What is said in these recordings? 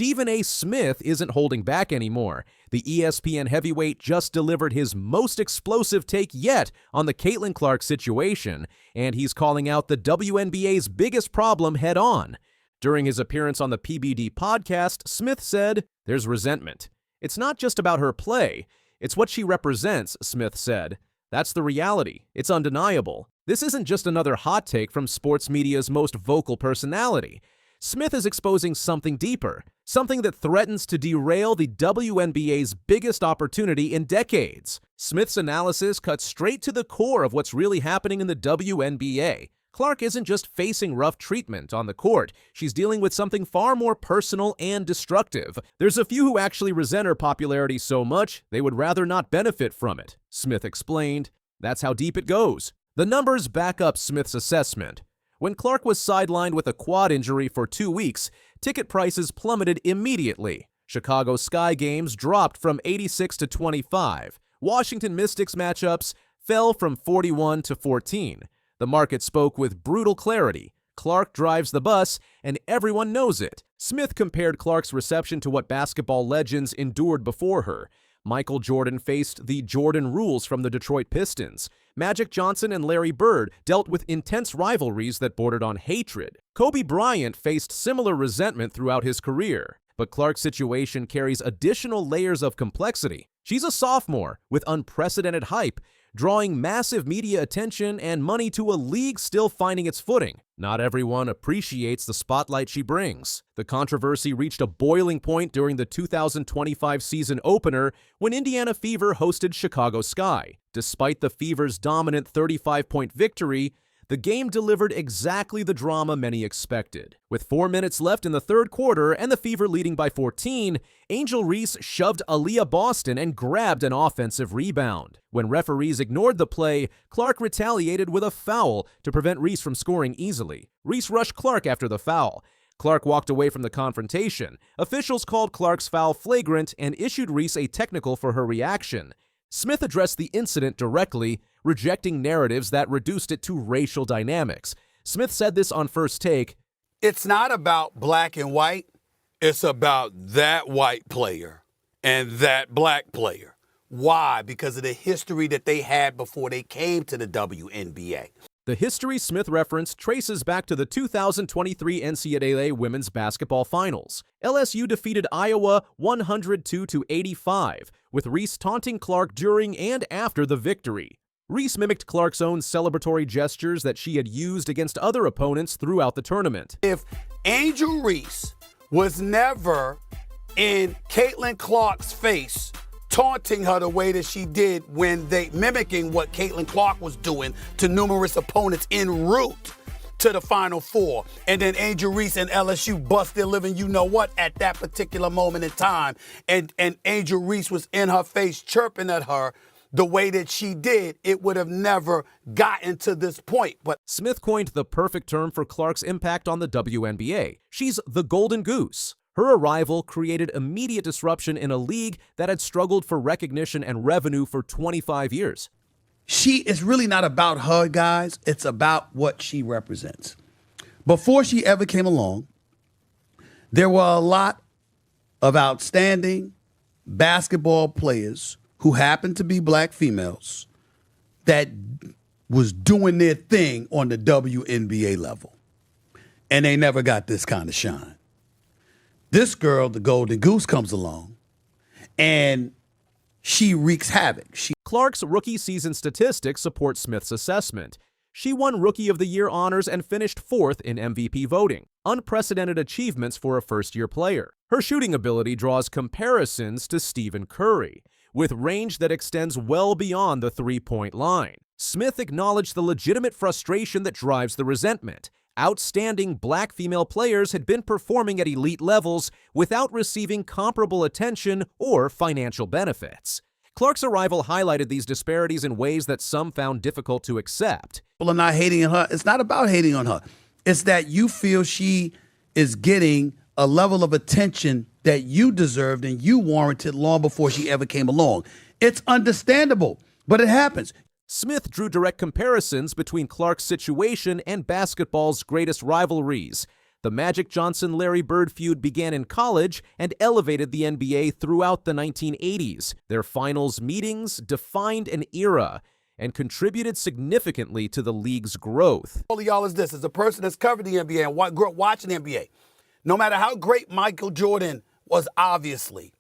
Stephen A. Smith isn't holding back anymore. The ESPN heavyweight just delivered his most explosive take yet on the Caitlin Clark situation, and he's calling out the WNBA's biggest problem head-on. During his appearance on the PBD podcast, Smith said, "There's resentment. It's not just about her play. It's what she represents," Smith said. "That's the reality. It's undeniable. This isn't just another hot take from sports media's most vocal personality. Smith is exposing something deeper, something that threatens to derail the WNBA's biggest opportunity in decades." Smith's analysis cuts straight to the core of what's really happening in the WNBA. Clark isn't just facing rough treatment on the court. She's dealing with something far more personal and destructive. There's a few who actually resent her popularity so much they would rather not benefit from it, Smith explained. That's how deep it goes. The numbers back up Smith's assessment. When Clark was sidelined with a quad injury for 2 weeks, ticket prices plummeted immediately. Chicago Sky games dropped from 86 to 25. Washington Mystics matchups fell from 41 to 14. The market spoke with brutal clarity. Clark drives the bus, and everyone knows it. Smith compared Clark's reception to what basketball legends endured before her. Michael Jordan faced the Jordan rules from the Detroit Pistons. Magic Johnson and Larry Bird dealt with intense rivalries that bordered on hatred. Kobe Bryant faced similar resentment throughout his career. But Clark's situation carries additional layers of complexity. She's a sophomore with unprecedented hype, drawing massive media attention and money to a league still finding its footing. Not everyone appreciates the spotlight she brings. The controversy reached a boiling point during the 2025 season opener when Indiana Fever hosted Chicago Sky. Despite the Fever's dominant 35-point victory, the game delivered exactly the drama many expected. With 4 minutes left in the third quarter and the Fever leading by 14, Angel Reese shoved Aaliyah Boston and grabbed an offensive rebound. When referees ignored the play, Clark retaliated with a foul to prevent Reese from scoring easily. Reese rushed Clark after the foul. Clark walked away from the confrontation. Officials called Clark's foul flagrant and issued Reese a technical for her reaction. Smith addressed the incident directly, rejecting narratives that reduced it to racial dynamics. Smith said this on First Take. "It's not about black and white. It's about that white player and that black player. Why? Because of the history that they had before they came to the WNBA. The history Smith referenced traces back to the 2023 NCAA Women's Basketball Finals. LSU defeated Iowa 102-85, with Reese taunting Clark during and after the victory. Reese mimicked Clark's own celebratory gestures that she had used against other opponents throughout the tournament. If Angel Reese was never in Caitlin Clark's face, taunting her the way that she did when mimicking what Caitlin Clark was doing to numerous opponents en route to the Final Four. And then Angel Reese and LSU bust their living, you know what, at that particular moment in time. And Angel Reese was in her face chirping at her the way that she did, it would have never gotten to this point. But Smith coined the perfect term for Clark's impact on the WNBA. She's the golden goose. Her arrival created immediate disruption in a league that had struggled for recognition and revenue for 25 years. She is really not about her, guys. It's about what she represents. Before she ever came along, there were a lot of outstanding basketball players who happened to be black females that was doing their thing on the WNBA level. And they never got this kind of shine. This girl, the Golden Goose, comes along, and she wreaks havoc. Clark's rookie season statistics support Smith's assessment. She won Rookie of the Year honors and finished 4th in MVP voting. Unprecedented achievements for a first-year player. Her shooting ability draws comparisons to Stephen Curry, with range that extends well beyond the three-point line. Smith acknowledged the legitimate frustration that drives the resentment. Outstanding black female players had been performing at elite levels without receiving comparable attention or financial benefits. Clark's arrival highlighted these disparities in ways that some found difficult to accept. People are not hating on her. It's not about hating on her. It's that you feel she is getting a level of attention that you deserved and you warranted long before she ever came along. It's understandable, but it happens. Smith drew direct comparisons between Clark's situation and basketball's greatest rivalries. The Magic Johnson-Larry Bird feud began in college and elevated the NBA throughout the 1980s. Their finals meetings defined an era and contributed significantly to the league's growth. All of y'all is this, as a person that's covered the NBA and grew up watching the NBA, no matter how great Michael Jordan was, obviously,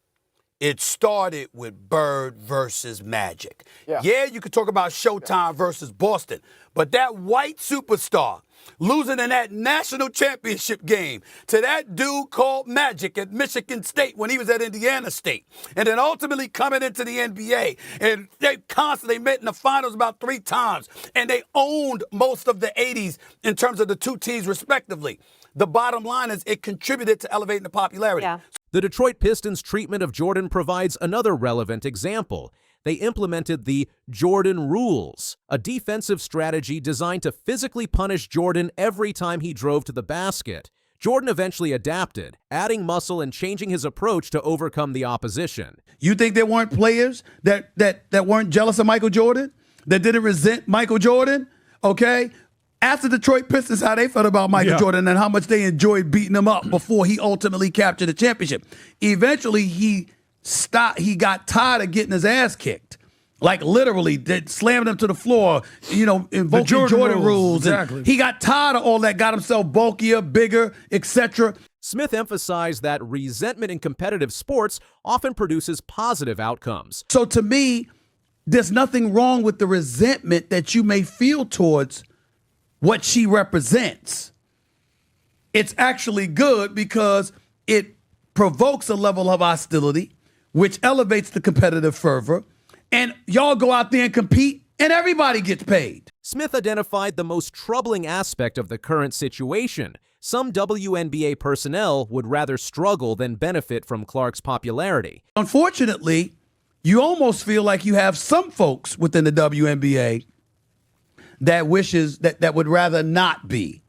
it started with Bird versus Magic. Yeah, you could talk about Showtime versus Boston, but that white superstar losing in that national championship game to that dude called Magic at Michigan State when he was at Indiana State, and then ultimately coming into the NBA, and they constantly met in the finals about 3 times, and they owned most of the 80s in terms of the two teams respectively. The bottom line is it contributed to elevating the popularity. Yeah. The Detroit Pistons' treatment of Jordan provides another relevant example. They implemented the Jordan Rules, a defensive strategy designed to physically punish Jordan every time he drove to the basket. Jordan eventually adapted, adding muscle and changing his approach to overcome the opposition. You think there weren't players that weren't jealous of Michael Jordan, that didn't resent Michael Jordan? Okay? Ask the Detroit Pistons how they felt about Michael Jordan and how much they enjoyed beating him up before he ultimately captured the championship. Eventually, he got tired of getting his ass kicked. Like literally, they slammed him to the floor, invoking Jordan rules. Exactly. And he got tired of all that, got himself bulkier, bigger, etc. Smith emphasized that resentment in competitive sports often produces positive outcomes. So to me, there's nothing wrong with the resentment that you may feel towards what she represents. It's actually good because it provokes a level of hostility, which elevates the competitive fervor, and y'all go out there and compete, and everybody gets paid. Smith identified the most troubling aspect of the current situation. Some WNBA personnel would rather struggle than benefit from Clark's popularity. Unfortunately, you almost feel like you have some folks within the WNBA that wishes that would rather not be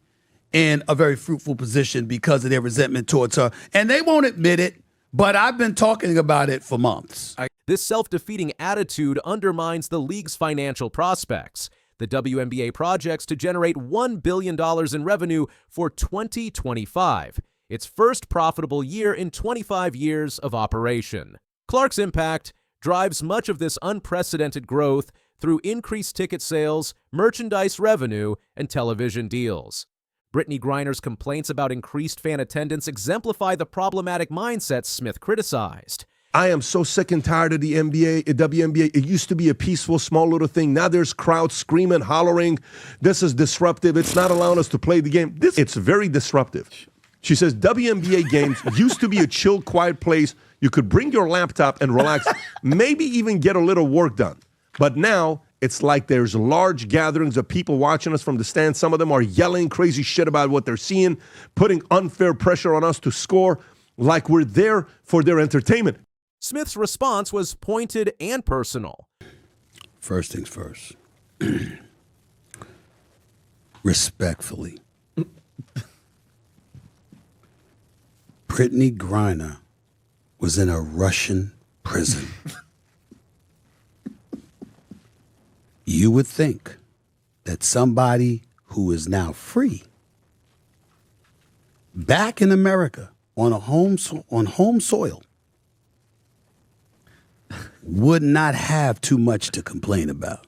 in a very fruitful position because of their resentment towards her. And they won't admit it, but I've been talking about it for months. This self-defeating attitude undermines the league's financial prospects. The WNBA projects to generate $1 billion in revenue for 2025, its first profitable year in 25 years of operation. Clark's impact drives much of this unprecedented growth through increased ticket sales, merchandise revenue, and television deals. Brittany Griner's complaints about increased fan attendance exemplify the problematic mindsets Smith criticized. I am so sick and tired of the WNBA. It used to be a peaceful, small little thing. Now there's crowds screaming, hollering. This is disruptive. It's not allowing us to play the game. It's very disruptive. She says WNBA games used to be a chill, quiet place. You could bring your laptop and relax, maybe even get a little work done. But now it's like there's large gatherings of people watching us from the stands. Some of them are yelling crazy shit about what they're seeing, putting unfair pressure on us to score, like we're there for their entertainment. Smith's response was pointed and personal. First things first. Respectfully. Brittany Griner was in a Russian prison. You would think that somebody who is now free, back in America on home soil, would not have too much to complain about,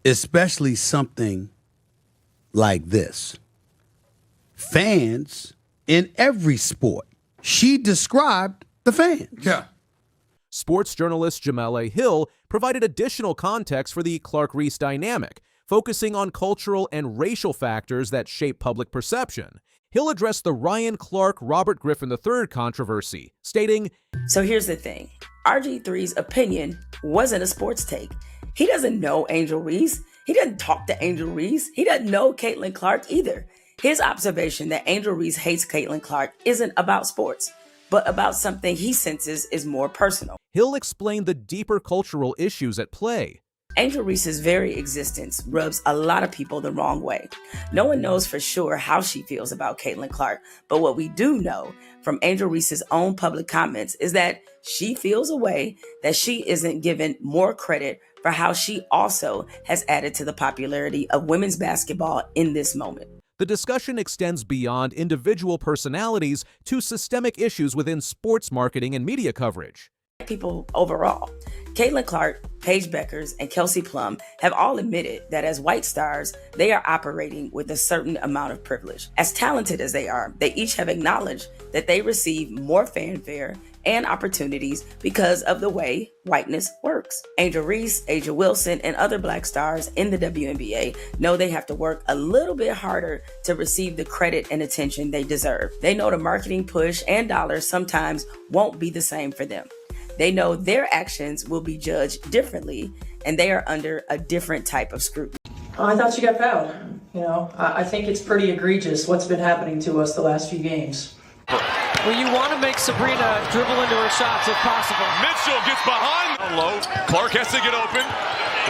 especially something like this. Fans in every sport. She described the fans. Yeah. Sports journalist Jamel Hill provided additional context for the Clark-Reese dynamic, focusing on cultural and racial factors that shape public perception. Hill addressed the Ryan Clark-Robert Griffin III controversy, stating, So here's the thing. RG3's opinion wasn't a sports take. He doesn't know Angel Reese. He doesn't talk to Angel Reese. He doesn't know Caitlin Clark either. His observation that Angel Reese hates Caitlin Clark isn't about sports, but about something he senses is more personal. Hill explained the deeper cultural issues at play. Angel Reese's very existence rubs a lot of people the wrong way. No one knows for sure how she feels about Caitlin Clark, but what we do know from Angel Reese's own public comments is that she feels a way that she isn't given more credit for how she also has added to the popularity of women's basketball in this moment. the discussion extends beyond individual personalities to systemic issues within sports marketing and media coverage. People overall. Caitlin Clark, Paige Beckers, and Kelsey Plum have all admitted that as white stars, they are operating with a certain amount of privilege. As talented as they are, they each have acknowledged that they receive more fanfare and opportunities because of the way whiteness works. Angel Reese, Asia Wilson, and other black stars in the WNBA know they have to work a little bit harder to receive the credit and attention they deserve. They know the marketing push and dollars sometimes won't be the same for them. They know their actions will be judged differently, and they are under a different type of scrutiny. I thought she got fouled. I think it's pretty egregious what's been happening to us the last few games. Well, you want to make Sabrina dribble into her shots if possible. Mitchell gets behind. Low. Clark has to get open.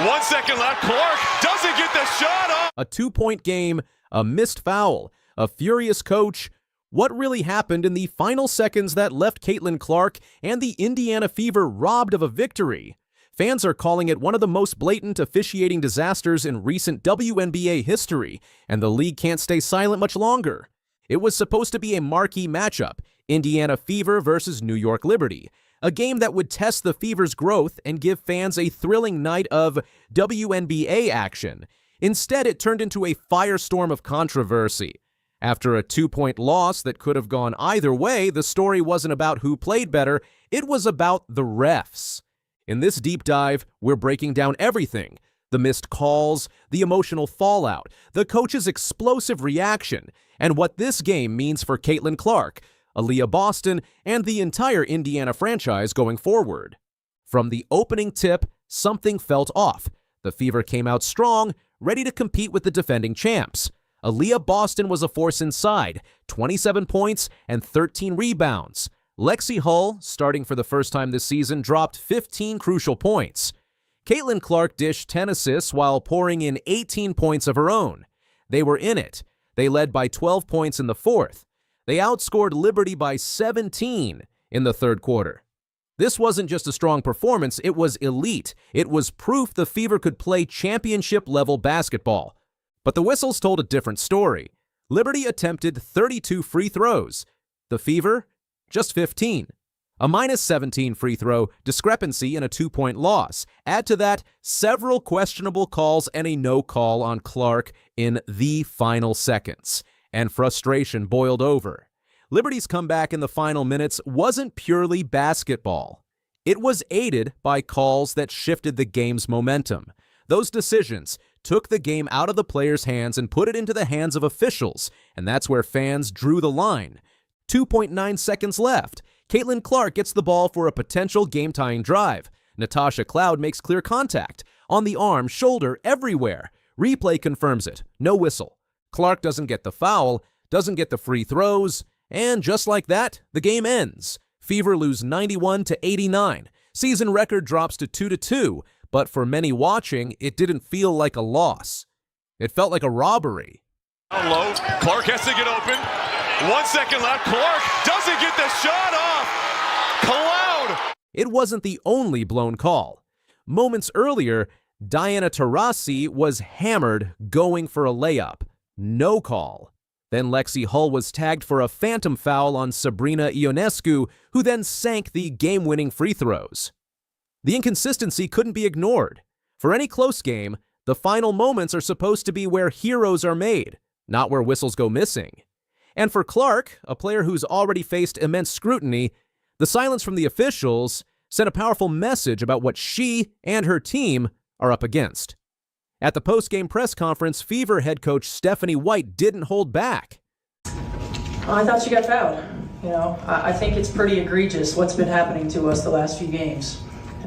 1 second left. Clark doesn't get the shot off. A 2-point game, a missed foul, a furious coach. What really happened in the final seconds that left Caitlin Clark and the Indiana Fever robbed of a victory? Fans are calling it one of the most blatant officiating disasters in recent WNBA history, and the league can't stay silent much longer. It was supposed to be a marquee matchup, Indiana Fever versus New York Liberty, a game that would test the Fever's growth and give fans a thrilling night of WNBA action. Instead, it turned into a firestorm of controversy. After a 2-point loss that could have gone either way, the story wasn't about who played better, it was about the refs. In this deep dive, we're breaking down everything: the missed calls, the emotional fallout, the coach's explosive reaction, and what this game means for Caitlin Clark, Aaliyah Boston, and the entire Indiana franchise going forward. From the opening tip, something felt off. The Fever came out strong, ready to compete with the defending champs. Aaliyah Boston was a force inside, 27 points and 13 rebounds. Lexi Hull, starting for the first time this season, dropped 15 crucial points. Caitlin Clark dished 10 assists while pouring in 18 points of her own. They were in it. They led by 12 points in the fourth. They outscored Liberty by 17 in the third quarter. This wasn't just a strong performance, it was elite. It was proof the Fever could play championship-level basketball. But the whistles told a different story. Liberty attempted 32 free throws. The Fever, just 15. A -17 free throw discrepancy in a 2-point loss. Add to that several questionable calls and a no call on Clark in the final seconds. And frustration boiled over. Liberty's comeback in the final minutes wasn't purely basketball. It was aided by calls that shifted the game's momentum. Those decisions took the game out of the players' hands and put it into the hands of officials, and that's where fans drew the line. 2.9 seconds left. Caitlin Clark gets the ball for a potential game-tying drive. Natasha Cloud makes clear contact. On the arm, shoulder, everywhere. Replay confirms it. No whistle. Clark doesn't get the foul, doesn't get the free throws, and just like that, the game ends. Fever lose 91-89. Season record drops to 2-2, but for many watching, it didn't feel like a loss. It felt like a robbery. Down low, Clark has to get open. 1 second left, Clark doesn't get the shot off. Cloud! It wasn't the only blown call. Moments earlier, Diana Taurasi was hammered going for a layup. No call. Then Lexi Hull was tagged for a phantom foul on Sabrina Ionescu, who then sank the game-winning free throws. The inconsistency couldn't be ignored. For any close game, the final moments are supposed to be where heroes are made, not where whistles go missing. And for Clark, a player who's already faced immense scrutiny, the silence from the officials sent a powerful message about what she and her team are up against. At the post-game press conference, Fever head coach Stephanie White didn't hold back. I thought she got fouled. I think it's pretty egregious what's been happening to us the last few games.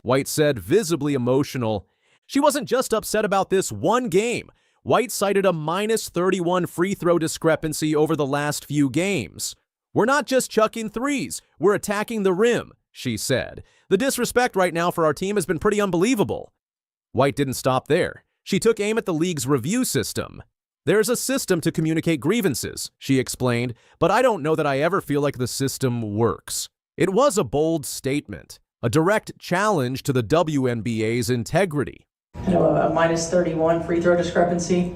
White said, visibly emotional. She wasn't just upset about this one game. White cited a -31 free throw discrepancy over the last few games. "We're not just chucking threes, we're attacking the rim," she said. "The disrespect right now for our team has been pretty unbelievable." White didn't stop there. She took aim at the league's review system. "There's a system to communicate grievances," she explained, "but I don't know that I ever feel like the system works." It was a bold statement, a direct challenge to the WNBA's integrity. A -31 free throw discrepancy.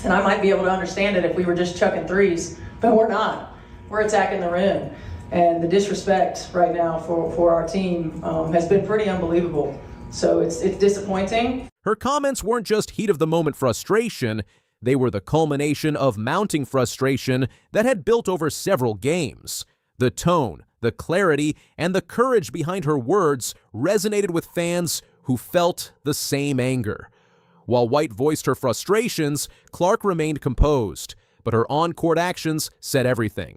And I might be able to understand it if we were just chucking threes, but we're not. We're attacking the rim. And the disrespect right now for our team has been pretty unbelievable. So it's disappointing. Her comments weren't just heat-of-the-moment frustration. They were the culmination of mounting frustration that had built over several games. The tone, the clarity, and the courage behind her words resonated with fans who felt the same anger. While White voiced her frustrations, Clark remained composed, but her on-court actions said everything.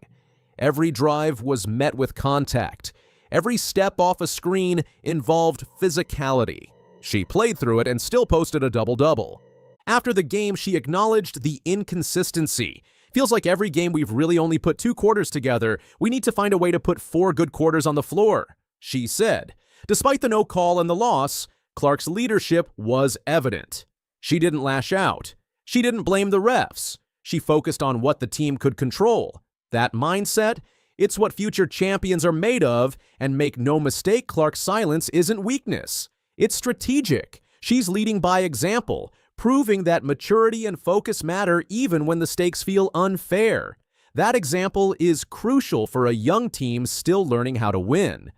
Every drive was met with contact. Every step off a screen involved physicality. She played through it and still posted a double-double. After the game, she acknowledged the inconsistency. Feels like every game we've really only put 2 quarters together. We need to find a way to put 4 good quarters on the floor, she said. Despite the no call and the loss, Clark's leadership was evident. She didn't lash out. She didn't blame the refs. She focused on what the team could control. That mindset, it's what future champions are made of, and make no mistake, Clark's silence isn't weakness. It's strategic. She's leading by example, proving that maturity and focus matter even when the stakes feel unfair. That example is crucial for a young team still learning how to win.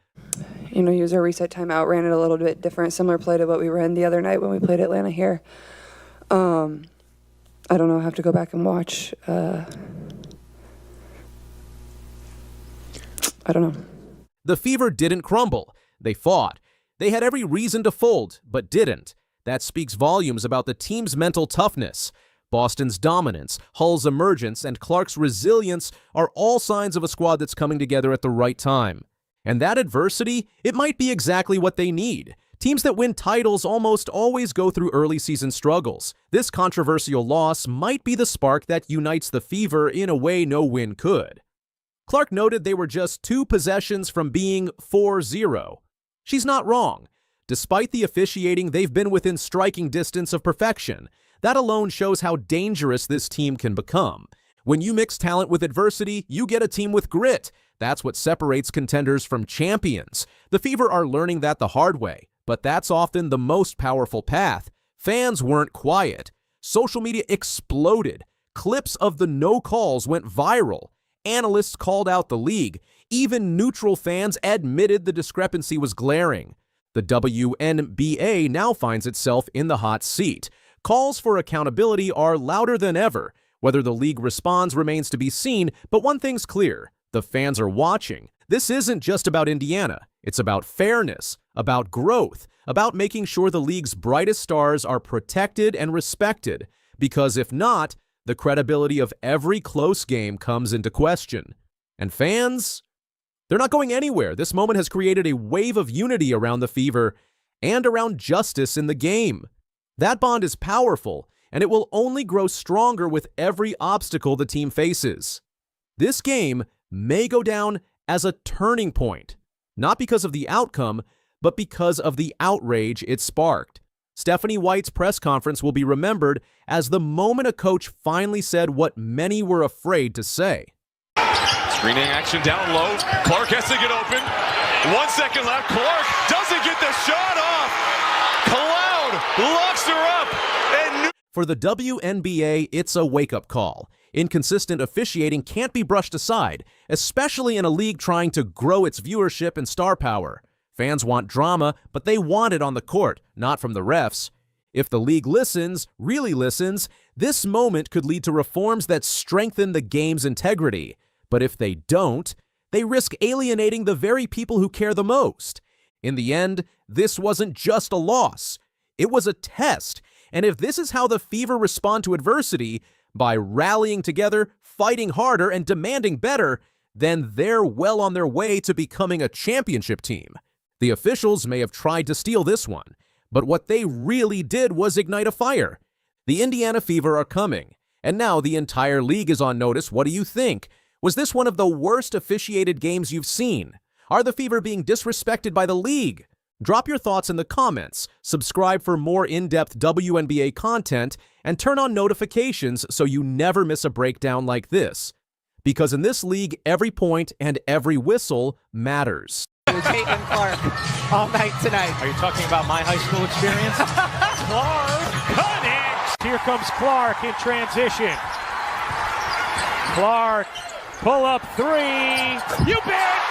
Use our reset timeout, ran it a little bit different, similar play to what we ran the other night when we played Atlanta here. I don't know, I have to go back and watch. I don't know. The Fever didn't crumble. They fought. They had every reason to fold, but didn't. That speaks volumes about the team's mental toughness. Boston's dominance, Hull's emergence, and Clark's resilience are all signs of a squad that's coming together at the right time. And that adversity, it might be exactly what they need. Teams that win titles almost always go through early season struggles. This controversial loss might be the spark that unites the Fever in a way no win could. Clark noted they were just 2 possessions from being 4-0. She's not wrong. Despite the officiating, they've been within striking distance of perfection. That alone shows how dangerous this team can become. When you mix talent with adversity, you get a team with grit. That's what separates contenders from champions. The Fever are learning that the hard way, but that's often the most powerful path. Fans weren't quiet. Social media exploded. Clips of the no calls went viral. Analysts called out the league. Even neutral fans admitted the discrepancy was glaring. The WNBA now finds itself in the hot seat. Calls for accountability are louder than ever. Whether the league responds remains to be seen, but one thing's clear. The fans are watching. This isn't just about Indiana. It's about fairness, about growth, about making sure the league's brightest stars are protected and respected. Because if not, the credibility of every close game comes into question. And fans? They're not going anywhere. This moment has created a wave of unity around the Fever and around justice in the game. That bond is powerful, and it will only grow stronger with every obstacle the team faces. This game may go down as a turning point, not because of the outcome, but because of the outrage it sparked. Stephanie White's press conference will be remembered as the moment a coach finally said what many were afraid to say. Screening action down low. Clark has to get open. 1 second left. Clark doesn't get the shot off. Cloud locks her up. And for the WNBA, it's a wake-up call. Inconsistent officiating can't be brushed aside, especially in a league trying to grow its viewership and star power. Fans want drama, but they want it on the court, not from the refs. If the league listens, really listens, this moment could lead to reforms that strengthen the game's integrity. But if they don't, they risk alienating the very people who care the most. In the end, this wasn't just a loss. It was a test. And if this is how the Fever respond to adversity, by rallying together, fighting harder, and demanding better, then they're well on their way to becoming a championship team. The officials may have tried to steal this one, but what they really did was ignite a fire. The Indiana Fever are coming, and now the entire league is on notice. What do you think? Was this one of the worst officiated games you've seen? Are the Fever being disrespected by the league? Drop your thoughts in the comments, subscribe for more in-depth WNBA content, and turn on notifications so you never miss a breakdown like this. Because in this league, every point and every whistle matters. Caitlin Clark all night tonight. Are you talking about my high school experience? Clark connects! Here comes Clark in transition. Clark, pull up three. You bet!